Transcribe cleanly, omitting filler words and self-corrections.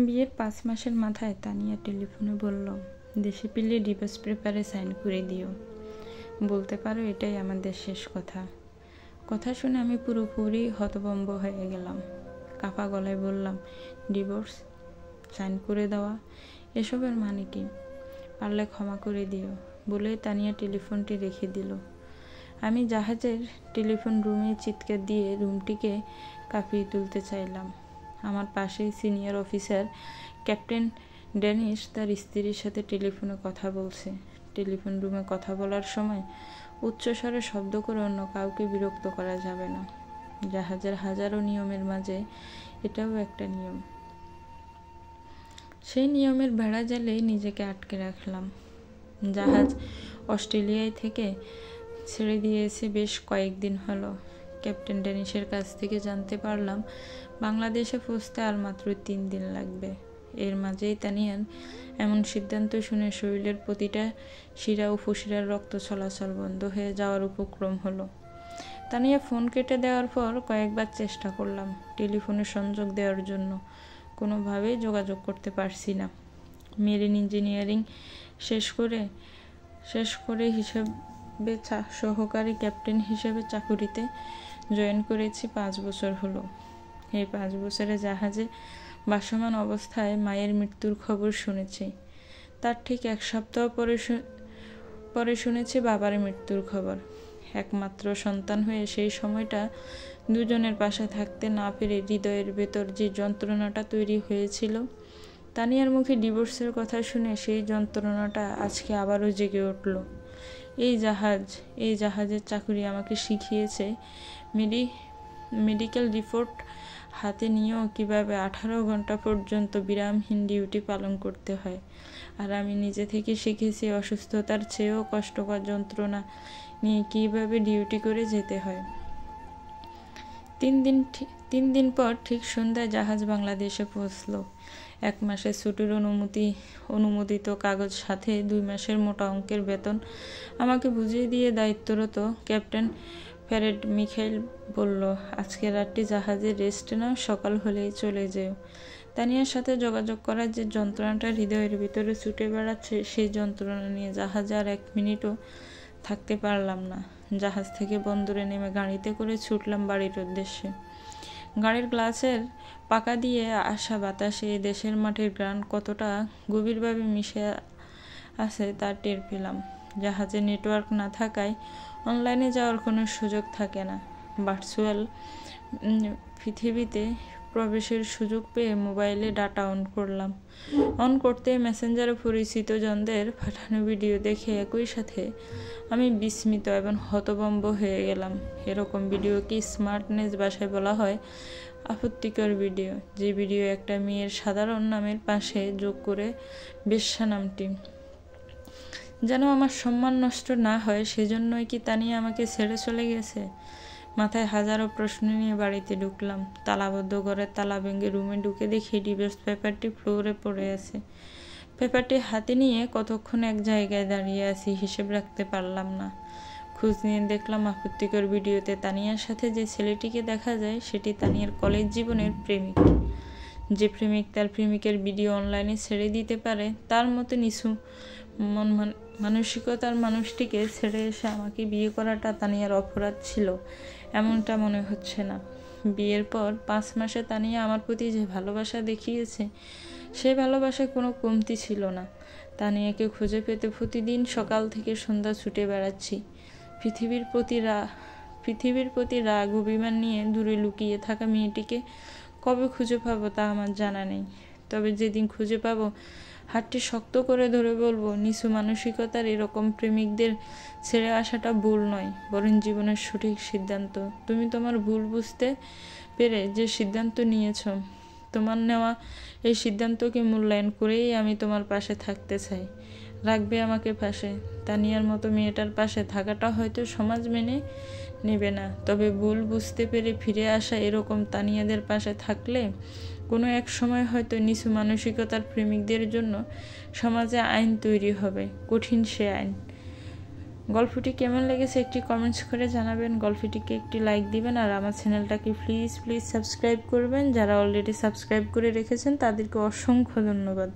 বিয়ের 5 মাসের মাথায় তানিয়া টেলিফোনে বলল, দেশে ফিরলে ডিভোর্স পেপারে সাইন করে দিও। বলতে পারো এটাই আমাদের শেষ কথা। কথা শুনে আমি পুরোপুরি হতভম্ব হয়ে গেলাম। কাঁপা গলায় বললাম, ডিভোর্স সাইন করে দেওয়া, এসবের মানে কি? পারলে ক্ষমা করে দিও বলে তানিয়া টেলিফোনটি রেখে দিল। আমি জাহাজের টেলিফোন রুমে চিৎকার দিয়ে রুমটিকে কাঁপিয়ে তুলতে চাইলাম। আমার পাশেই সিনিয়র অফিসার ক্যাপ্টেন ড্যানিশ তার স্ত্রীর সাথে টেলিফোনে কথা বলছে। টেলিফোন রুমে কথা বলার সময় উচ্চস্বরে শব্দ করে অন্য কাউকে বিরক্ত করা যাবে না। জাহাজের হাজারো নিয়মের মাঝে এটাও একটা নিয়ম। সেই নিয়মের বেড়া জালে নিজেকে আটকে রাখলাম। জাহাজ অস্ট্রেলিয়ায় থেকে ছেড়ে দিয়েছে বেশ কয়েকদিন হলো। ক্যাপ্টেন ড্যানিশের কাছ থেকে জানতে পারলাম বাংলাদেশে পৌঁছতে আর মাত্র 3 দিন লাগবে। এর মাঝেই তানিয়ার এমন সিদ্ধান্ত শুনে শরীরের প্রতিটা শিরা উপশিরার রক্ত চলাচল বন্ধ হয়ে যাওয়ার উপক্রম হলো। তানিয়া ফোন কেটে দেওয়ার পর কয়েকবার চেষ্টা করলাম টেলিফোনে সংযোগ দেওয়ার জন্য, কোনোভাবেই যোগাযোগ করতে পারছি না। মেরিন ইঞ্জিনিয়ারিং শেষ করে হিসেবে সহকারী ক্যাপ্টেন হিসেবে চাকুরিতে জয়েন করেছি 5 বছর হলো। এই 5 বছরে জাহাজে ভাসমান অবস্থায় মায়ের মৃত্যুর খবর শুনেছি। তার ঠিক 1 সপ্তাহ পরে শুনেছি বাবার মৃত্যুর খবর। একমাত্র সন্তান হয়ে সেই সময়টা দুজনের পাশে থাকতে না পেরে হৃদয়ের ভেতর যে যন্ত্রণাটা তৈরি হয়েছিল, তানিয়ার মুখে ডিভোর্সের কথা শুনে সেই যন্ত্রণাটা আজকে আবারও জেগে উঠল। এই জাহাজের চাকুরি আমাকে শিখিয়েছে মেডিকেল রিপোর্ট হাতে নিয়েও কিভাবে 18 ঘন্টা পর্যন্ত বিরামহীন ডিউটি পালন করতে হয়। আর আমি নিজে থেকে শিখেছি অসুস্থতার চেয়েও কষ্টকর যন্ত্রণা নিয়ে কিভাবে ডিউটি করে যেতে হয়। 3 দিন পর ঠিক সন্ধ্যায় জাহাজ বাংলাদেশে পৌঁছলো। 1 মাসের ছুটির অনুমোদিত কাগজ সাথে 2 মাসের মোটা অঙ্কের বেতন আমাকে বুঝিয়ে দিয়ে দায়িত্বরত ক্যাপ্টেন ফ্যারেড মিখাইল বলল, আজকে রাতটি জাহাজে রেস্ট নাও, সকাল হলেই চলে যেও। তানিয়ার সাথে যোগাযোগ করার যে যন্ত্রণাটা হৃদয়ের ভিতরে ছুটে বেড়াচ্ছে, সেই যন্ত্রণা নিয়ে জাহাজে আর 1 মিনিটও থাকতে পারলাম না। জাহাজ থেকে বন্দরে নেমে গাড়িতে করে ছুটলাম বাড়ির উদ্দেশ্যে। গাড়ির গ্লাসের পাকা দিয়ে আসা বাতাসে দেশের মাটির ঘ্রাণ কতটা গভীরভাবে মিশে আছে তা টের পেলাম। জাহাজে নেটওয়ার্ক না থাকায় অনলাইনে যাওয়ার কোনো সুযোগ থাকে না। ভার্চুয়াল পৃথিবীতে প্রবেশের সুযোগ পেয়ে মোবাইলে ডাটা অন করতে মেসেঞ্জারে পরিচিত জনদের পাঠানো ভিডিও দেখে একই সাথে আমি বিস্মিত এবং হতভম্ব হয়ে গেলাম। এরকম ভিডিওকে স্মার্টনেস ভাষায় বলা হয় আপত্তিকর ভিডিও। যে ভিডিও একটা মেয়ের সাধারণ নামের পাশে যোগ করে বেশ্যা নামটি। যেন আমার সম্মান নষ্ট না হয় সেজন্যই কি তানিয়া আমাকে ছেড়ে চলে গেছে? মাথায় হাজারো প্রশ্ন নিয়ে বাড়িতে ঢুকলাম। তালাবদ্ধ ঘরের তালা ভেঙে রুমে ঢুকে দেখি ডিভোর্স পেপারটি ফ্লোরে পড়ে আছে। পেপারটি হাতে নিয়ে কতক্ষণ এক জায়গায় দাঁড়িয়ে আছি হিসেব রাখতে পারলাম না। খোঁজ নিয়ে দেখলাম আপত্তিকর ভিডিওতে তানিয়ার সাথে যে ছেলেটিকে দেখা যায় সেটি তানিয়ার কলেজ জীবনের প্রেমিক। যে প্রেমিক তার প্রেমিকের ভিডিও অনলাইনে ছেড়ে দিতে পারে, তার মতো নিছু মানসিকতার মানুষটিকে ছেড়ে এসে আমাকে বিয়ে করাটা তানিয়ার অপরাধ ছিল এমনটা মনে হচ্ছে না। বিয়ের পর 5 মাসে তানিয়া আমার প্রতি যে ভালোবাসা দেখিয়েছে, সেই ভালোবাসায় কোনো কমতি ছিল না। তানিয়াকে খুঁজে পেতে প্রতিদিন সকাল থেকে সন্ধ্যা ছুটে বেড়াচ্ছি। পৃথিবীর প্রতি রাগ অভিমান নিয়ে দূরে লুকিয়ে থাকা মেয়েটিকে কবে খুঁজে পাবো তা আমার জানা নেই। তবে যেদিন খুঁজে পাবো হাতটি শক্ত করে ধরে বলবো, নিচু মানসিকতার এরকম প্রেমিকদের ছেড়ে আসাটা ভুল নয়, বরং জীবনের সঠিক সিদ্ধান্ত। তুমি তোমার ভুল বুঝতে পেরে যে সিদ্ধান্ত নিয়েছ, তোমার নেওয়া এই সিদ্ধান্তকে মূল্যায়ন করেই আমি তোমার পাশে থাকতে চাই। রাখবে আমাকে পাশে। তানিয়ার মতো মেয়েটার পাশে থাকাটা হয়তো সমাজ মেনে নেবে না, তবে ভুল বুঝতে পেরে ফিরে আসা এরকম তানিয়াদের পাশে থাকলে কোনো এক সময় হয়তো নিচু মানসিকতার প্রেমিকদের জন্য সমাজে আইন তৈরি হবে, কঠিন সে আইন। গল্পটি কেমন লেগেছে একটি কমেন্টস করে জানাবেন, গল্পটিকে একটি লাইক দিবেন, আর আমার চ্যানেলটাকে প্লিজ সাবস্ক্রাইব করবেন। যারা অলরেডি সাবস্ক্রাইব করে রেখেছেন তাদেরকে অসংখ্য ধন্যবাদ।